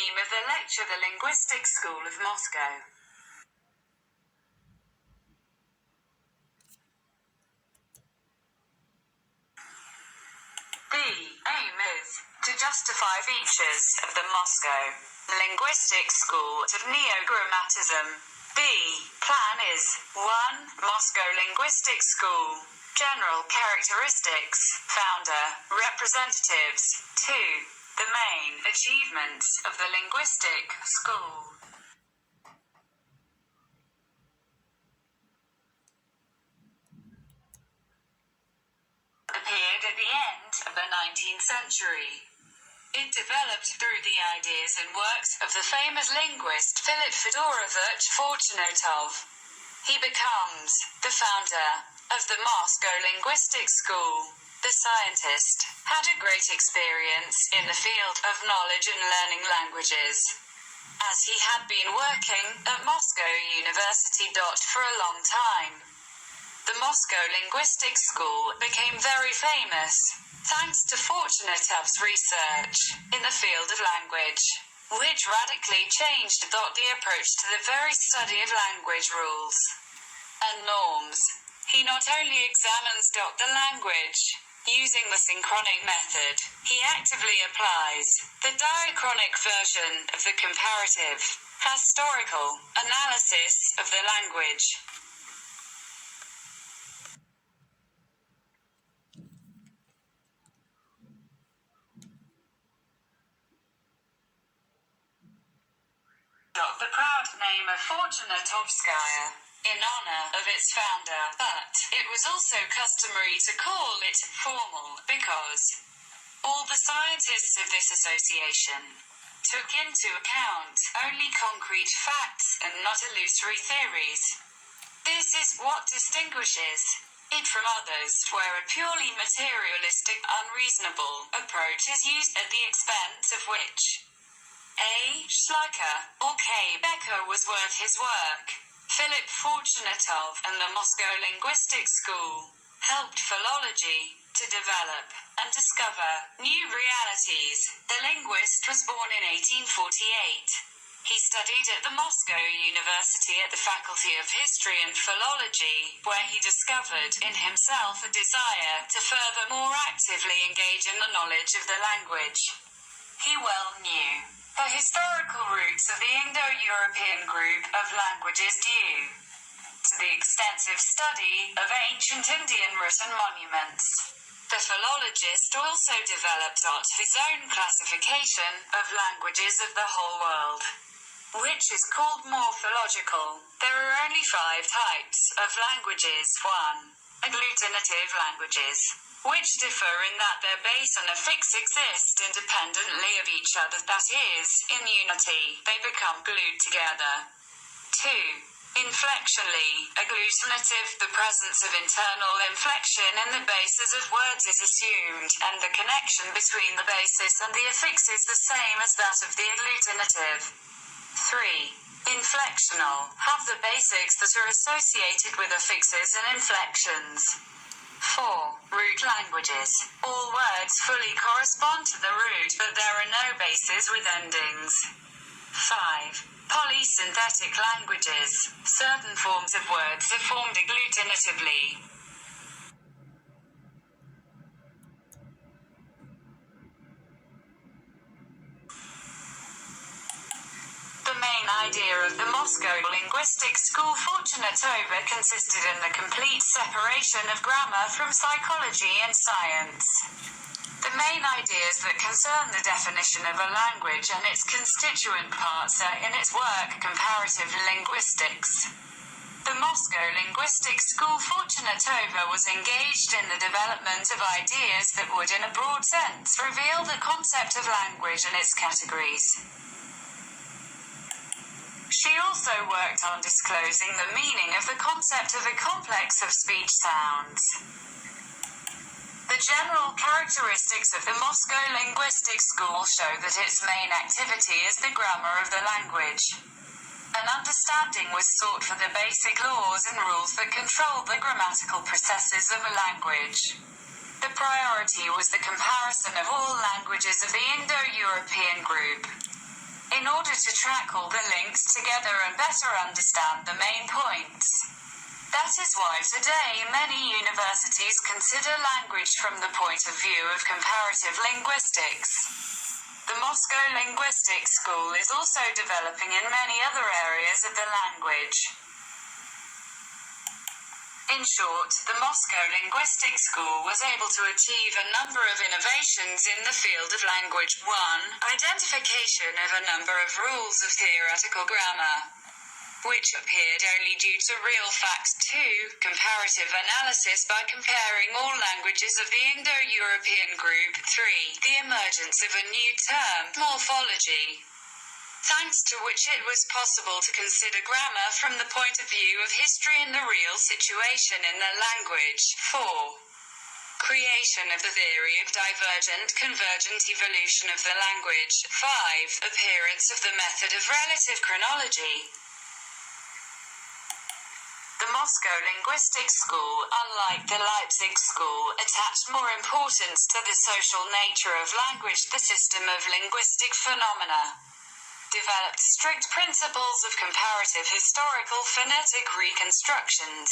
theme of the lecture, the Linguistic School of Moscow. The aim is to justify features of the Moscow Linguistic School of Neo-Grammatism. The plan is 1. Moscow Linguistic School. General characteristics, founder, representatives. 2. The main achievements of the linguistic school. Appeared at the end of the 19th century. It developed through the ideas and works of the famous linguist Philip Fedorovich Fortunatov. He becomes the founder of the Moscow Linguistic School. The scientist had a great experience in the field of knowledge and learning languages, as he had been working at Moscow University for a long time. The Moscow Linguistic School became very famous, thanks to Fortunatov's research in the field of language, which radically changed the approach to the very study of language rules and norms. He not only examines the language, using the synchronic method, he actively applies the diachronic version of the comparative, historical analysis of the language. The proud name of Fortunatovskaya, in honor of its founder, but it was also customary to call it formal because all the scientists of this association took into account only concrete facts and not illusory theories. This is what distinguishes it from others, where a purely materialistic, unreasonable approach is used at the expense of which A. Schleicher or K. Becker was worth his work. Philip Fortunatov and the Moscow Linguistic School helped philology to develop and discover new realities. The linguist was born in 1848. He studied at the Moscow University at the Faculty of History and Philology, where he discovered in himself a desire to further more actively engage in the knowledge of the language. He well knew the historical roots of the Indo-European group of languages due to the extensive study of ancient Indian written monuments. The philologist also developed his own classification of languages of the whole world, which is called morphological. There are only 5 types of languages. 1. Agglutinative languages, which differ in that their base and affix exist independently of each other, that is, in unity, they become glued together. 2. Inflectionally agglutinative, the presence of internal inflection in the bases of words is assumed, and the connection between the basis and the affix is the same as that of the agglutinative. 3. Inflectional, have the basics that are associated with affixes and inflections. 4. Root languages. All words fully correspond to the root, but there are no bases with endings. 5. Polysynthetic languages. Certain forms of words are formed agglutinatively. The main idea of the Moscow Linguistic School Fortunatova consisted in the complete separation of grammar from psychology and science. The main ideas that concern the definition of a language and its constituent parts are in its work Comparative Linguistics. The Moscow Linguistic School Fortunatova was engaged in the development of ideas that would, in a broad sense, reveal the concept of language and its categories. She also worked on disclosing the meaning of the concept of a complex of speech sounds. The general characteristics of the Moscow Linguistic School show that its main activity is the grammar of the language. An understanding was sought for the basic laws and rules that control the grammatical processes of a language. The priority was the comparison of all languages of the Indo-European group. in order to track all the links together and better understand the main points. That is why today many universities consider language from the point of view of comparative linguistics. The Moscow Linguistics School is also developing in many other areas of the language. In short, the Moscow Linguistics School was able to achieve a number of innovations in the field of language. 1. Identification of a number of rules of theoretical grammar, which appeared only due to real facts. 2. Comparative analysis by comparing all languages of the Indo-European group. 3. The emergence of a new term, morphology, thanks to which it was possible to consider grammar from the point of view of history and the real situation in the language. 4. Creation of the theory of divergent-convergent evolution of the language. 5. Appearance of the method of relative chronology. The Moscow Linguistics School, unlike the Leipzig School, attached more importance to the social nature of language, the system of linguistic phenomena, developed strict principles of comparative historical phonetic reconstructions,